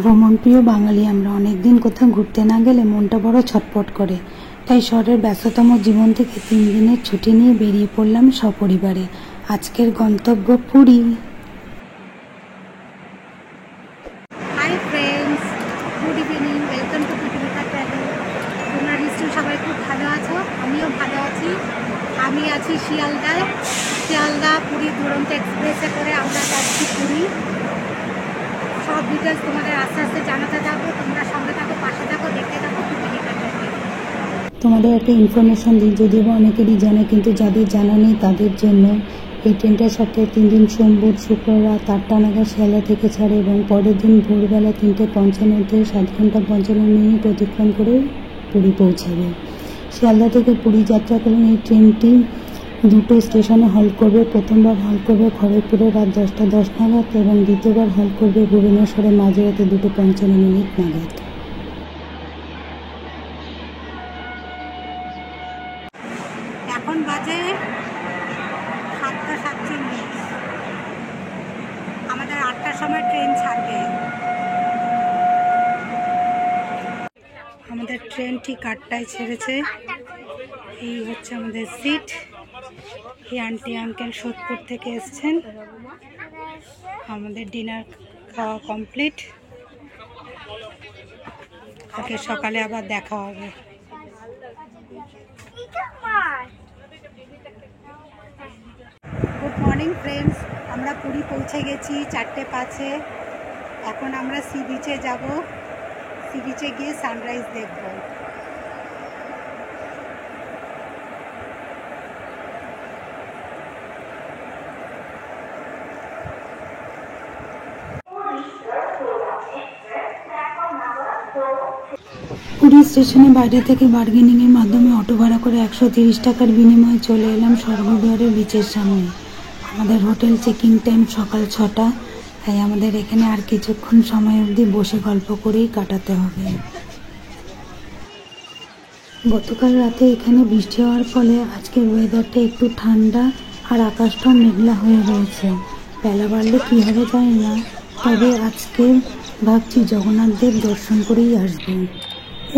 ভ্রমণপ্রিয় বাঙালি আমরা, অনেকদিন কোথাও ঘুরতে না গেলে মনটা বড় ছটফট করে। তাই শহরের ব্যস্ততম জীবন থেকে 3 দিনের ছুটি নিয়ে বেরিয়ে পড়লাম সপরিবারে। আজকের গন্তব্য Puri. Hi friends, good evening, welcome to Picnika Travel. তোমরা নিশ্চয়ই সবাই খুব ভালো আছো, আমিও ভালো আছি। আমি আছি শিয়ালদা পুরী দুরন্ত এক্সপ্রেসে করে আমরা যাচ্ছি পুরী। সব ডিটেলস তোমাদের আস্তে আস্তে জানাতে থাকবো, তোমরা সঙ্গে থাকো, পাশে থাকো, দেখতে থাকো পিকনিকা ট্রাভেল। তোমাদের একটা ইনফরমেশন দিই, যদিও বা অনেকেরই জানে, কিন্তু যাদের জানা নেই তাদের জন্য। এই ট্রেনটা সপ্তাহে 3 দিন সোম বুধ শুক্রবার রাত 8টা নাগাদ শিয়ালদা থেকে ছাড়ে এবং পরের দিন ভোরবেলা 3:55 7 ঘন্টা 55 মিনিট অতিক্রম করে পুরী পৌঁছাবে। শিয়ালদা থেকে পুরী যাত্রাকালীন এই ট্রেনটি 2টো স্টেশনে হল্ট করবে। প্রথমবার হল্ট করবে খড়গপুরে রাত 10টা 10 নাগাদ এবং দ্বিতীয়বার হল্ট করবে ভুবনেশ্বরে মাঝরাতে 2:55 নাগাদ। এখন বাজে 7:47। আমাদের 8টার সময় ট্রেন ছাড়বে। আমাদের ট্রেন ঠিক 8টায় ছেড়েছে। এই হচ্ছে আমাদের সিট। এই আন্টি আঙ্কেল সোদপুর থেকে এসছেন। আমাদের ডিনার খাওয়া কমপ্লিট। কালকে সকালে আবার দেখা হবে। গুড মর্নিং ফ্রেন্ডস, আমরা পুরী পৌঁছে গেছি 4:05। এখন আমরা সি বিচে যাব। সি বিচে গিয়ে সানরাইজ দেখব। পুরী স্টেশনে বাইরে থেকে বার্গেনিংয়ের মাধ্যমে অটো ভাড়া করে 130 টাকার বিনিময়ে চলে এলাম স্বর্গদ্বারের বিচের সামনে। আমাদের হোটেল চেকিং টাইম সকাল 6টা, তাই আমাদের এখানে আর কিছুক্ষণ সময় অবধি বসে গল্প করেই কাটাতে হবে। গতকাল রাতে এখানে বৃষ্টি হওয়ার ফলে আজকের ওয়েদারটা একটু ঠান্ডা আর আকাশটাও মেঘলা হয়ে রয়েছে। বেলা বাড়লে কী হবে জানি না, তবে আজকে ভাবছি জগন্নাথ দেব দর্শন করেই আসবো।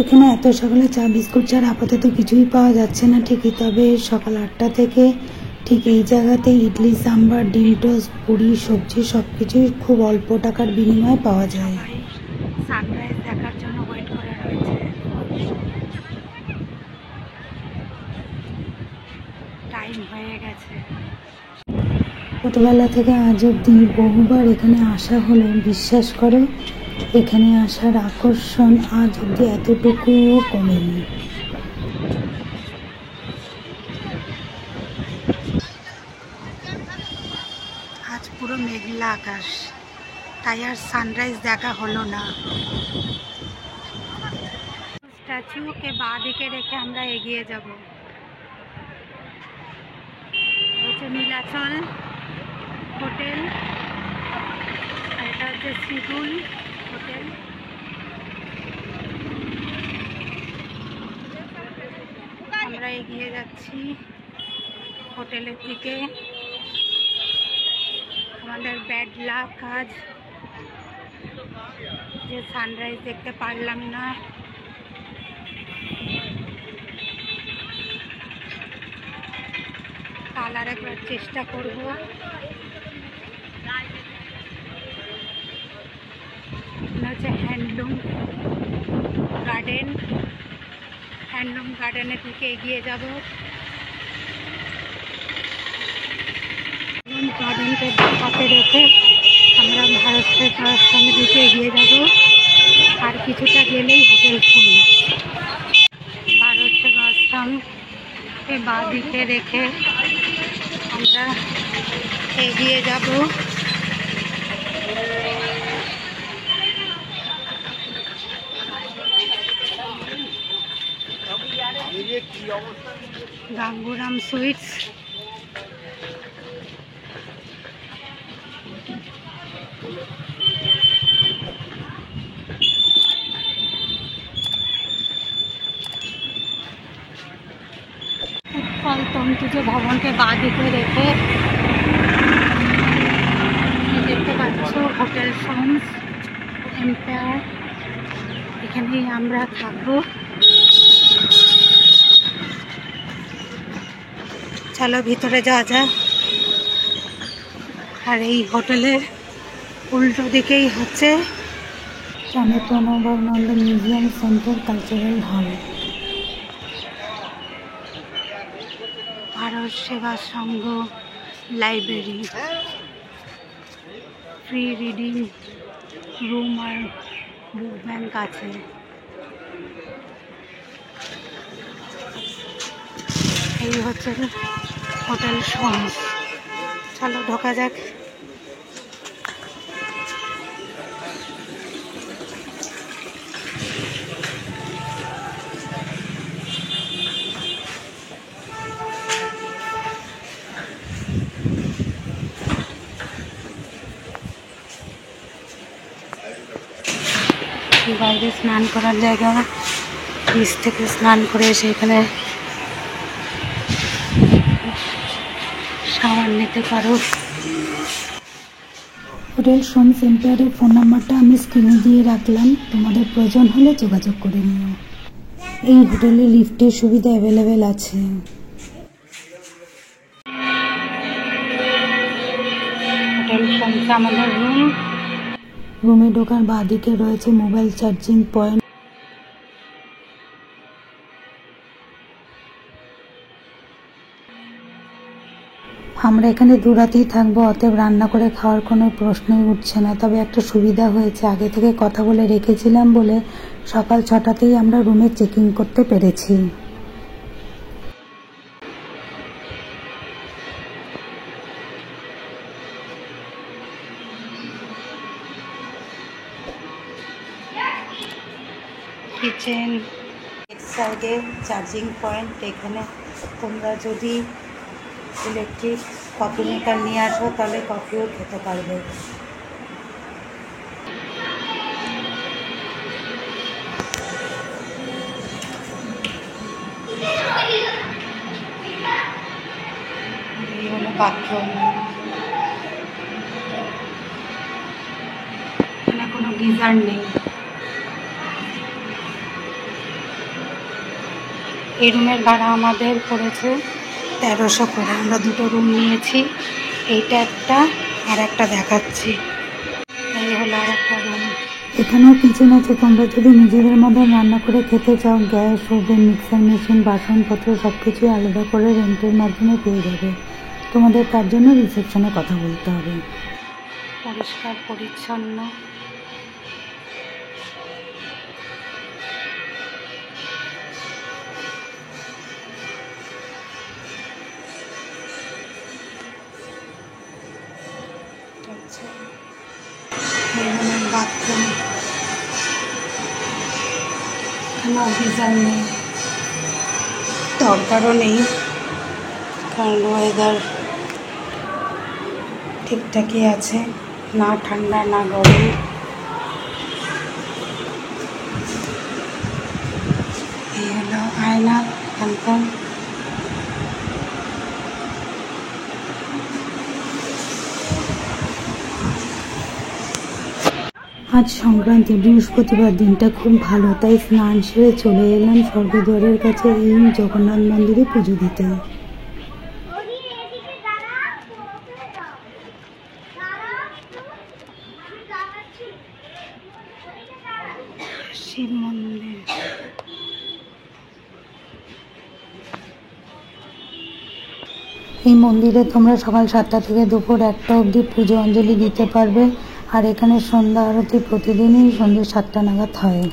এখানে এত সকালে চা বিস্কুট ছাড়া আপাতত কিছুই পাওয়া যাচ্ছে না ঠিকই, তবে সকাল 8টা থেকে ঠিক এই জায়গাতে ইডলি সাম্বার ডিম টোস্ট পুরি সবজি সব কিছুই খুব অল্প টাকার বিনিময়ে পাওয়া যায়। সানরাইজ দেখার জন্য ওয়েট করে রয়েছে। টাইম হয়ে গেছে। ছোটবেলা থেকে আজ অব্দি বহুবার এখানে আসা হলেও বিশ্বাস করো, এখানে আসার আকর্ষণ আজ অব্দি এতটুকুও কমেনি। আজ পুরো মেঘলা আকাশ, তাই আর সানরাইজ দেখা হলো না। স্ট্যাচুকে বাঁ দিকে রেখে আমরা এগিয়ে যাব। হচ্ছে নীলাচল হোটেল, আর এটা হচ্ছে শিডুল হোটেল। আমরা এগিয়ে যাচ্ছি হোটেলের দিকে। আমাদের ব্যাড লাক আজ যে সানরাইজ দেখতে পারলাম না। কাল আর একবার চেষ্টা করব। হচ্ছে হ্যান্ডলুম গার্ডেনের দিকে এগিয়ে যাব। গার্ডেনকে হাতে রেখে আমরা ভারতের আশ্রমের দিকে এগিয়ে যাব। আর কিছুটা গেলেই হোটেল শুনব। ভারতের আশ্রমকে বাঁ দিকে রেখে আমরা এগিয়ে যাব। গাঙ্গুরাম সুইটস। উৎপল তন্তুজ ভবনকে বাঁ দিকে রেখে দেখতে পাচ্ছ হোটেল ফ্রন্স। এম্পায়ার, এখানেই আমরা থাকবো। চলো ভিতরে যাওয়া যাক। আর এই হোটেলের উল্টো দিকেই হচ্ছে স্বামী প্রণবানন্দ মিউজিয়াম সেন্টার কালচারাল হল। ভারত সেবা সংঘ লাইব্রেরি, ফ্রি রিডিং রুম আর বুক ব্যাংক আছে। এই হচ্ছে হোটেল শমস। চলো ঢোকা যাক। বাইরে স্নান করার জায়গা, বিচ থেকে স্নান করে এসে এখানে শাওয়ার নিতে পারো। হোটেল শমস এম্পায়ারের ফোন নাম্বারটা আমি স্ক্রিনে দিয়ে রাখলাম, তোমাদের প্রয়োজন হলে যোগাযোগ করে নিও। এই হোটেলে লিফটের সুবিধা অ্যাভেলেবেল আছে। হোটেল শমস আমাদের রুমে ঢোকার বাঁদিকে রয়েছে মোবাইল চার্জিং পয়েন্ট। আমরা এখানে 2 রাতেই থাকবো, অতএব রান্না করে খাওয়ার কোনো প্রশ্নই উঠছে না। তবে একটা সুবিধা হয়েছে, আগে থেকে কথা বলে রেখেছিলাম বলে সকাল 6টাতেই আমরা রুমে চেকিং করতে পেরেছি। কিচেন, সাইডে চার্জিং পয়েন্ট। এখানে তোমরা যদি ইলেকট্রিক কফি মেকার নিয়ে আসো তাহলে কফিও খেতে পারবে। এই হলো বাথরুম। এখানে কোনো গিজার নেই। এই রুমের ভাড়া আমাদের পড়েছে 1300 করে। আমরা 2টো রুম নিয়েছি, এইটা একটা আর একটা দেখাচ্ছি। এই হলো আর একটা রুম। এখানেও কিচেন আছে, তোমরা যদি নিজেদের মধ্যে রান্না করে খেতে চাও গ্যাস, ওভেন, মিক্সার মেশিন, বাসনপত্র সব কিছুই আলাদা করে রেন্টের মাধ্যমে পেয়ে যাবে। তোমাদের তার জন্য রিসেপশনে কথা বলতে হবে। পরিষ্কার পরিচ্ছন্ন। বাথরুম, এখানে গিজার নেই, দরকারও নেই, কারণ ওয়েদার ঠিকঠাকই আছে, না ঠান্ডা না গরম। এই হলো আয়না, এখানকার আজ সংক্রান্তি, বৃহস্পতিবার, দিনটা খুব ভালো, তাই স্নান সেরে চলে এলাম স্বর্গদ্বারের কাছে এই জগন্নাথ মন্দিরে পুজো দিতে। শিব মন্দির। এই মন্দিরে তোমরা সকাল 7টা থেকে দুপুর 1টা অবধি পুজো অঞ্জলি দিতে পারবে। আর এখানে সন্ধ্যা আরতি প্রতিদিনই সন্ধ্যে 7টা নাগাদ হয়।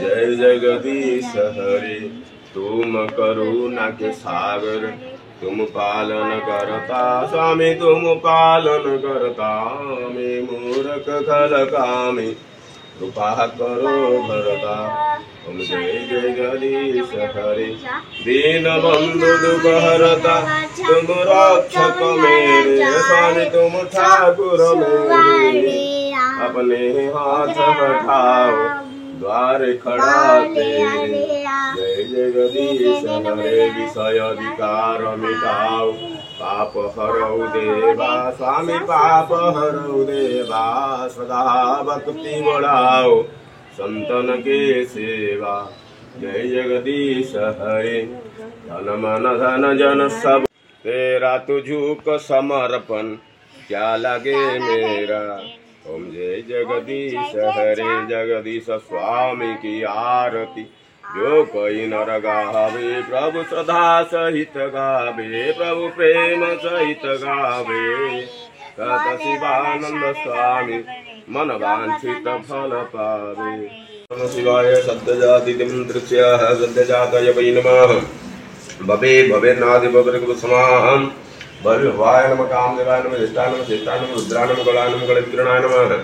जय जगदीश हरे, तुम करुणा के सागर, तुम पालन करता स्वामी, तुम पालन करता। मैं मूर्ख खल कामी, कृपा करो भरता। ओम जय जय गणेश हरे दीन बंधु दुख हरता तुम रक्षक मेरे स्वामी तुम ठाकुर मेरे अपने हाथ उठाओ द्वार खड़ा तेरे जय जगदीश हरे विषय विकार मिटाओ पाप हरऊ देवा स्वामी पाप हरऊ देवा सदा भक्ति बढ़ाओ संतन के सेवा जय जगदीश हरे धन मन धन जन सब तेरा तुझको समर्पण क्या लगे मेरा ओम जय जगदीश हरे जगदीश स्वामी की आरती जो कोई नर गावे प्रभु श्रद्धा सहित गावे प्रभु प्रेम सहित गावे सत शिवानंद स्वामी मन वांछित फल पावे नमः शिवाय सत्यजातिं दृश्यः सत्यजातय वै नमः भवे भवेर्नादि भवेर्गुसमाहं भवाय नमः कामदेवाय नमः ज्येष्ठाय नमः श्रेष्ठाय नमः रुद्राय नमः गणाय नमः गणविकिरणाय नमः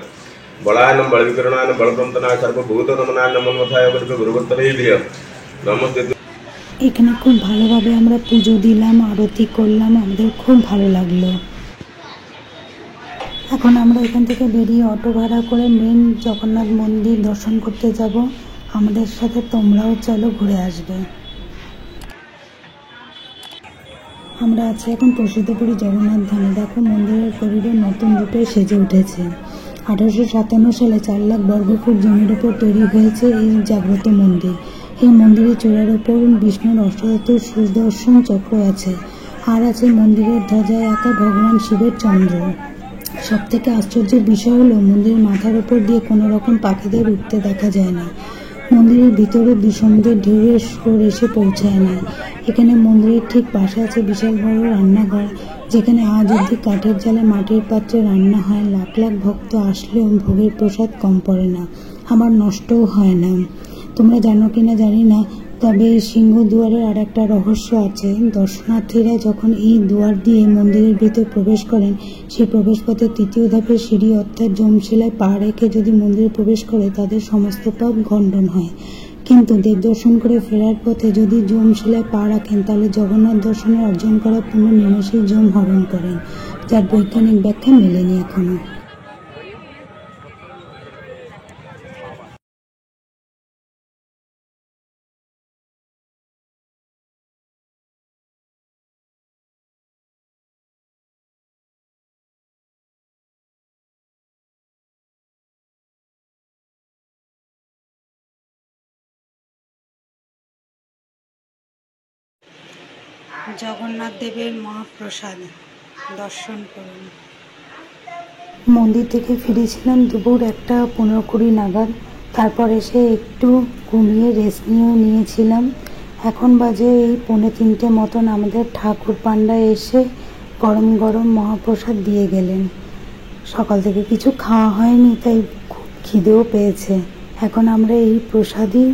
बलाय नमः बलविकिरणाय नमः बलप्रमतनाय सर्वभूतनमनाय नमः मथाय गुरुवत्तरेभ्य नमस्ते। এখানে খুব ভালোভাবে আমরা পুজো দিলাম, আরতি করলাম, আমাদের খুব ভালো লাগলো। এখন আমরা এখান থেকে বেরিয়ে অটো ভাড়া করে মেন জগন্নাথ মন্দির দর্শন করতে যাব। আমাদের সাথে তোমরাও চলো, ঘুরে আসবে। আমরা আছি এখন প্রসিদ্ধপুরী জগন্নাথ ধামে। দেখো মন্দিরের করিডোর নতুন রূপে সেজে উঠেছে। 1857 সালে 4 লাখ বর্গফুট জমির উপর তৈরি হয়েছে এই জাগ্রত মন্দির। এই মন্দিরের চূড়ার উপর বিষ্ণুর অষ্টধাতুর সুদর্শন চক্র আছে, আর আছে মন্দিরের ধ্বজায় আঁকা ভগবান শিবের চন্দ্র। সব থেকে আশ্চর্যের বিষয় হলো মন্দিরের মাথার উপর দিয়ে কোনো রকম পাখিদের উঠতে দেখা যায় না। মন্দিরের ভিতরে বিষমদের ঢেউয়ের স্রোত এসে পৌঁছায় না। এখানে মন্দিরের ঠিক পাশে আছে বিশাল বড় রান্নাঘর, যেখানে আজ অবধি কাঠের জালে মাটির পাত্রে রান্না হয়। লাখ লাখ ভক্ত আসলেও ভোগের প্রসাদ কম পড়ে না, আবার নষ্টও হয় না। তোমরা জানো কিনা জানি না, তবে সিংহদুয়ারের আর একটা রহস্য আছে। দর্শনার্থীরা যখন এই দুয়ার দিয়ে মন্দিরের ভিতর প্রবেশ করেন, সেই প্রবেশপথের 3য় ধাপের সিঁড়ি অর্থাৎ যমশিলায় পা রেখে যদি মন্দিরে প্রবেশ করে তাদের সমস্ত পাপ খণ্ডন হয়। কিন্তু দেব দর্শন করে ফেরার পথে যদি যমশিলায় পা রাখেন তাহলে জগন্নাথ দর্শনে অর্জন করা পুণ্য নিমেষেই যম হরণ করেন, যার বৈজ্ঞানিক ব্যাখ্যা মেলেনি এখনো। জগন্নাথ দেবের মহাপ্রসাদ দর্শন করুন। মন্দির থেকে ফিরেছিলাম দুপুর 1:15-20 নাগাদ। তারপর এসে একটু ঘুমিয়ে রেস্ট নিয়েছিলাম। এখন বাজে এই 2:45 মতন। আমাদের ঠাকুর পান্ডা এসে গরম গরম মহাপ্রসাদ দিয়ে গেলেন। সকাল থেকে কিছু খাওয়া হয়নি, তাই খুব খিদেও পেয়েছে। এখন আমরা এই প্রসাদই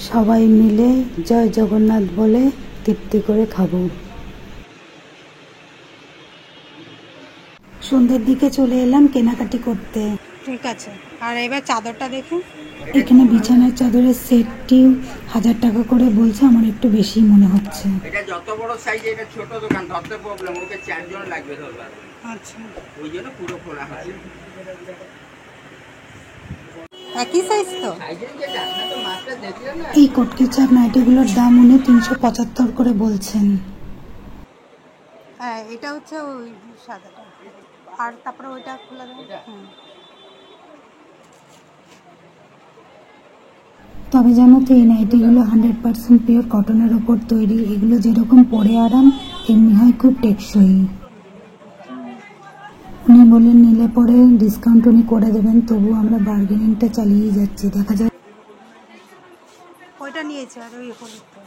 সবাই মিলে জয় জগন্নাথ বলে তৃপ্তি করে খাবো। সন্ধ্যের দিকে চলে এলাম কেনাকাটি করতে। ঠিক আছে, আর এবার চাদরটা দেখুন। এখানে বিছানার চাদরের সেটটি 1000 টাকা করে বলছে, আমার একটু বেশি মনে হচ্ছে। এটা যত বড় সাইজ, এটা ছোট দোকান, ধরতে প্রবলেম, ওকে 4 জন লাগবে ধরবার। আচ্ছা, ওই জন্য পুরো খোলা হয়েছে। একই সাইজ তো। সাইজের যেটা না তো মাছটা দেখলেন না। এই কটকি চাপ নাইটিগুলোর দাম উনি 375 করে বলছেন। হ্যাঁ, এটা হচ্ছে ওই সাদাটা, আর তারপরে ওইটা খোলা দেবো। তবে জানো তো এই নাইটিগুলো 100% পিওর কটনের ওপর তৈরি। এগুলো যেরকম পরে আরাম, এমনি হয় খুব টেকসই। উনি বললেন নিলে পরে ডিসকাউন্ট উনি করে দেবেন, তবু আমরা বার্গেনিংটা চালিয়ে যাচ্ছি। দেখা যায়। ওইটা নিয়েছে, আর ওই হলুদটা।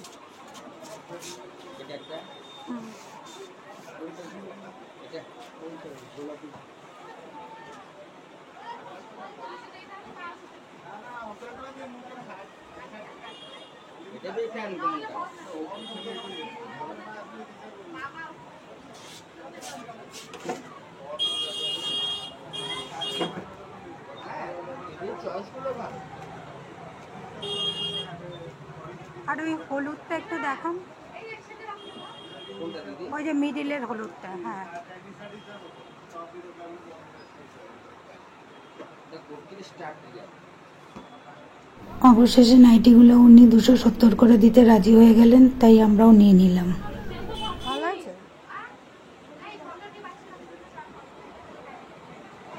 এটা বেশ ফ্যান কোনটা। এই চয়েস গুলো ভালো। আর ওই হলুদটা একটু দেখান, ওই যে মিডিলের হলুদটা। হ্যাঁ অবশেষে নাইটিগুলো উনি 270 করে দিতে রাজি হয়ে গেলেন, তাই আমরাও নিয়ে নিলাম। ভালো আছে।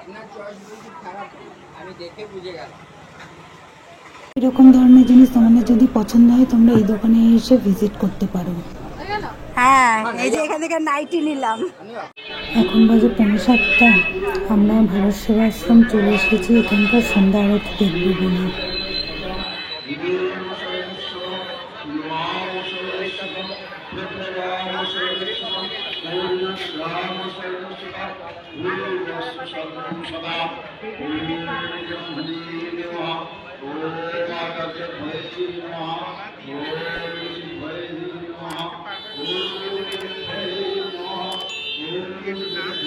আপনার চয়েস বুঝি খারাপ, আমি দেখে বুঝে গেলাম। এরকম ধরনের জিনিস তোমাদের যদি পছন্দ হয় তোমরা এই দোকানে এসে ভিজিট করতে পারো। হ্যাঁ এই যে এখান থেকে নাইটি নিলাম। এখন বাজে 7:45। আমরা ভারত সেবাশ্রম চলে এসেছি এখানকার সন্ধ্যা আরতি দেখবো বলে।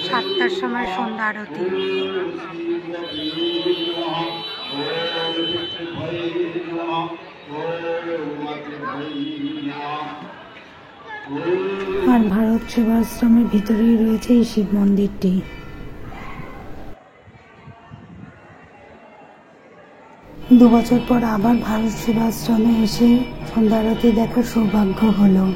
সাতটার সময় সন্ধ্যা আরতি। আর ভারত সেবাশ্রমের ভিতরেই রয়েছে এই শিব মন্দিরটি। দু বছর পর আবার ভারত সেবাশ্রমে এসে সন্ধ্যা আরতি দেখার সৌভাগ্য হলো।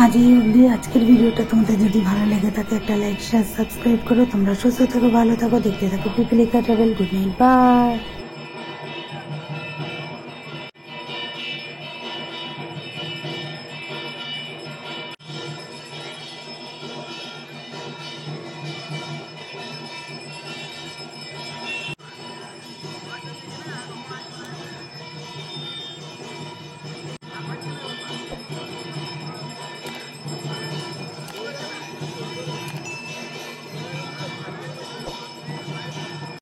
আজ এই অবধি আজকের ভিডিওটা। তোমাদের যদি ভালো লেগে থাকে একটা লাইক শেয়ার সাবস্ক্রাইব করো। তোমরা সুস্থ থাকো, ভালো থাকো, দেখতে থাকো পিপিলিকা ট্রাভেল। Good night, by.